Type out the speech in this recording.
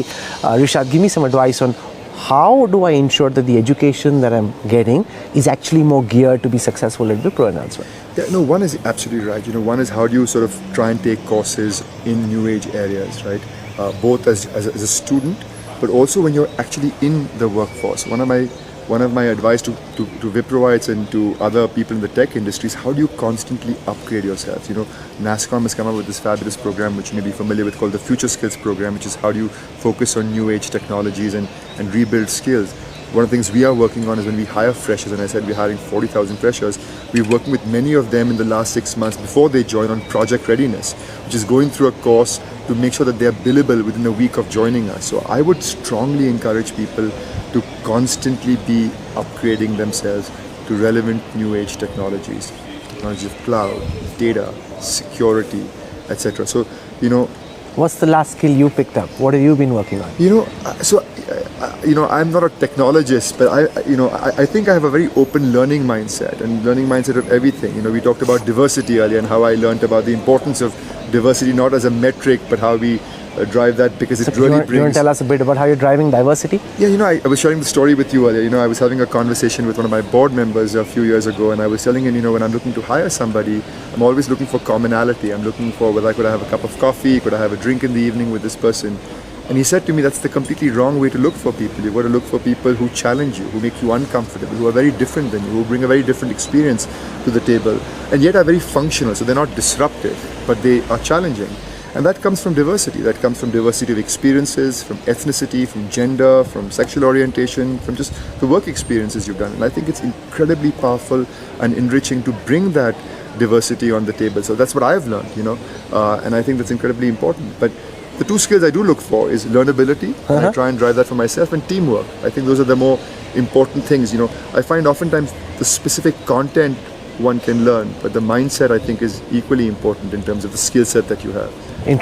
Rishad, give me some advice on how do I ensure that the education that I'm getting is actually more geared to be successful at Wipro and elsewhere? Yeah, no, one is absolutely right. One is how do you sort of try and take courses in new age areas, right? Both as a student, but also when you're actually in the workforce. One of my advice to Wiproites and to other people in the tech industry is how do you constantly upgrade yourself? NASSCOM has come up with this fabulous program which you may be familiar with called the Future Skills Program, which is how do you focus on new age technologies and rebuild skills. One of the things we are working on is when we hire freshers, and I said we're hiring 40,000 freshers, we're working with many of them in the last 6 months before they join on project readiness, which is going through a course to make sure that they're billable within a week of joining us. So I would strongly encourage people to constantly be upgrading themselves to relevant new age technologies of cloud, data, security, etc. So, What's the last skill you picked up? What have you been working on? I'm not a technologist, but I think I have a very open learning mindset of everything. We talked about diversity earlier and how I learned about the importance of diversity, not as a metric, but how we drive that, because it really brings... You want to tell us a bit about how you're driving diversity? Yeah, I was sharing the story with you earlier. I was having a conversation with one of my board members a few years ago, and I was telling him, when I'm looking to hire somebody, I'm always looking for commonality. I'm looking for whether I could have a cup of coffee, could I have a drink in the evening with this person. And he said to me, that's the completely wrong way to look for people. You've got to look for people who challenge you, who make you uncomfortable, who are very different than you, who bring a very different experience to the table, and yet are very functional. So they're not disruptive, but they are challenging. And that comes from diversity. That comes from diversity of experiences, from ethnicity, from gender, from sexual orientation, from just the work experiences you've done. And I think it's incredibly powerful and enriching to bring that diversity on the table. So that's what I've learned, and I think that's incredibly important. But the two skills I do look for is learnability, and I try and drive that for myself, and teamwork. I think those are the more important things. I find oftentimes the specific content one can learn, but the mindset I think is equally important in terms of the skill set that you have. Interesting.